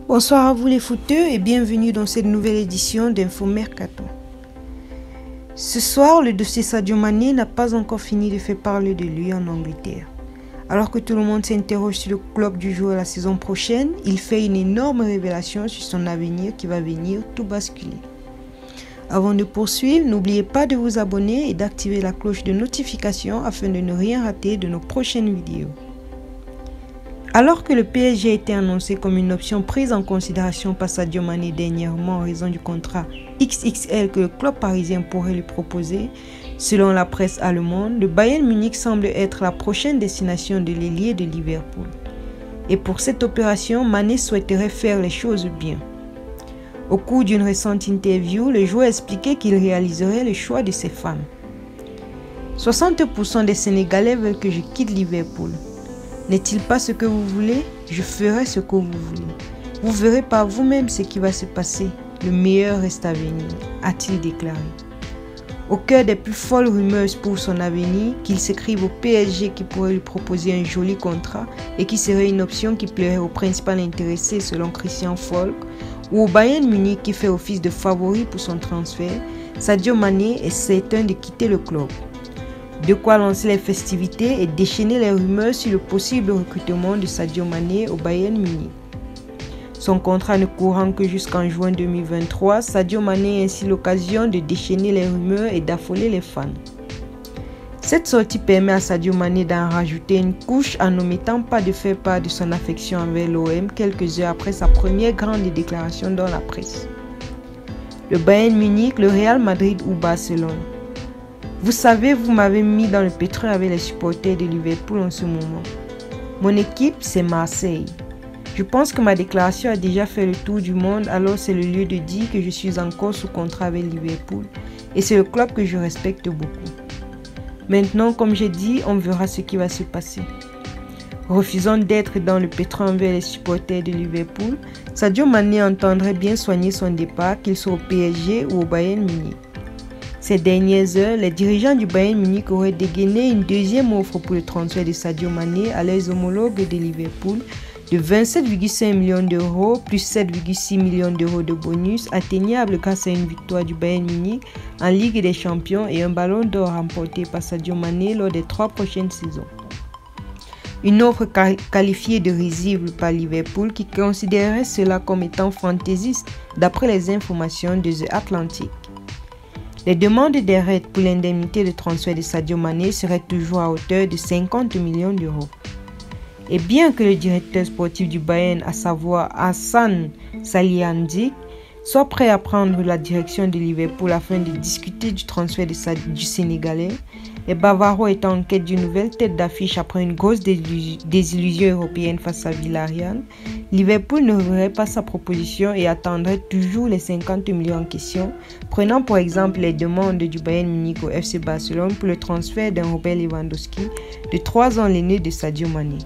Bonsoir à vous les footeux et bienvenue dans cette nouvelle édition d'Info Mercato. Ce soir, le dossier Sadio Mané n'a pas encore fini de faire parler de lui en Angleterre. Alors que tout le monde s'interroge sur le club du joueur la saison prochaine, il fait une énorme révélation sur son avenir qui va venir tout basculer. Avant de poursuivre, n'oubliez pas de vous abonner et d'activer la cloche de notification afin de ne rien rater de nos prochaines vidéos. Alors que le PSG a été annoncé comme une option prise en considération par Sadio Mané dernièrement en raison du contrat XXL que le club parisien pourrait lui proposer, selon la presse allemande, le Bayern Munich semble être la prochaine destination de l'ailier de Liverpool. Et pour cette opération, Mané souhaiterait faire les choses bien. Au cours d'une récente interview, le joueur expliquait qu'il réaliserait le choix de ses fans. 60% des Sénégalais veulent que je quitte Liverpool. N'est-il pas ce que vous voulez? Je ferai ce que vous voulez. Vous verrez par vous-même ce qui va se passer. Le meilleur reste à venir, a-t-il déclaré. Au cœur des plus folles rumeurs pour son avenir, qu'il s'écrive au PSG qui pourrait lui proposer un joli contrat et qui serait une option qui plairait au principal intéressé selon Christian Falk, ou au Bayern Munich qui fait office de favori pour son transfert, Sadio Mané est certain de quitter le club. De quoi lancer les festivités et déchaîner les rumeurs sur le possible recrutement de Sadio Mané au Bayern Munich. Son contrat ne courant que jusqu'en juin 2023, Sadio Mané a ainsi l'occasion de déchaîner les rumeurs et d'affoler les fans. Cette sortie permet à Sadio Mané d'en rajouter une couche en n'omettant pas de faire part de son affection envers l'OM quelques heures après sa première grande déclaration dans la presse. Le Bayern Munich, le Real Madrid ou Barcelone. Vous savez, vous m'avez mis dans le pétrin avec les supporters de Liverpool en ce moment. Mon équipe, c'est Marseille. Je pense que ma déclaration a déjà fait le tour du monde, alors c'est le lieu de dire que je suis encore sous contrat avec Liverpool et c'est le club que je respecte beaucoup. Maintenant, comme j'ai dit, on verra ce qui va se passer. Refusant d'être dans le pétrin envers les supporters de Liverpool, Sadio Mané entendrait bien soigner son départ, qu'il soit au PSG ou au Bayern Munich. Ces dernières heures, les dirigeants du Bayern Munich auraient dégainé une deuxième offre pour le transfert de Sadio Mané à leurs homologues de Liverpool de 27,5 millions d'euros plus 7,6 millions d'euros de bonus atteignables grâce à une victoire du Bayern Munich en Ligue des Champions et un ballon d'or remporté par Sadio Mané lors des 3 prochaines saisons. Une offre qualifiée de risible par Liverpool qui considérait cela comme étant fantaisiste d'après les informations de The Atlantic. Les demandes des Reds pour l'indemnité de transfert de Sadio Mané seraient toujours à hauteur de 50 millions d'euros. Et bien que le directeur sportif du Bayern, à savoir Hassan Salihamidzic, soit prêt à prendre la direction de Liverpool afin de discuter du transfert du Sénégalais, les Bavarois étant en quête d'une nouvelle tête d'affiche après une grosse désillusion européenne face à Villarreal, Liverpool ne reverrait pas sa proposition et attendrait toujours les 50 millions en question, prenant pour exemple les demandes du Bayern Munich au FC Barcelone pour le transfert d'un Robert Lewandowski de 3 ans l'aîné de Sadio Mané.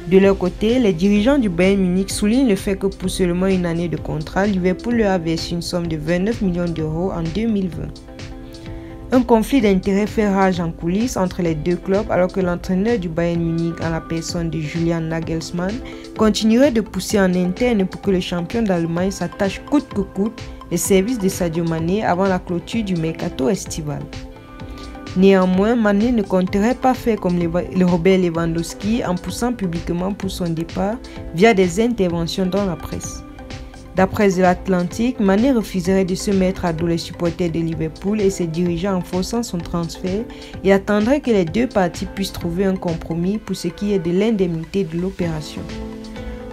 De leur côté, les dirigeants du Bayern Munich soulignent le fait que pour seulement une année de contrat, Liverpool leur a versé une somme de 29 millions d'euros en 2020. Un conflit d'intérêts fait rage en coulisses entre les deux clubs alors que l'entraîneur du Bayern Munich, en la personne de Julian Nagelsmann, continuerait de pousser en interne pour que le champion d'Allemagne s'attache coûte que coûte les services de Sadio Mané avant la clôture du mercato estival. Néanmoins, Mané ne compterait pas faire comme le Robert Lewandowski en poussant publiquement pour son départ via des interventions dans la presse. D'après The Atlantic, Mané refuserait de se mettre à dos les supporters de Liverpool et ses dirigeants en forçant son transfert et attendrait que les deux parties puissent trouver un compromis pour ce qui est de l'indemnité de l'opération.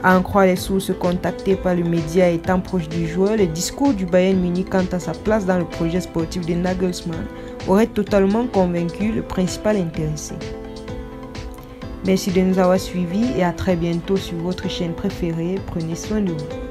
À en croire les sources contactées par le média étant proche du joueur, le discours du Bayern Munich quant à sa place dans le projet sportif de Nagelsmann aurait totalement convaincu le principal intéressé. Merci de nous avoir suivis et à très bientôt sur votre chaîne préférée. Prenez soin de vous.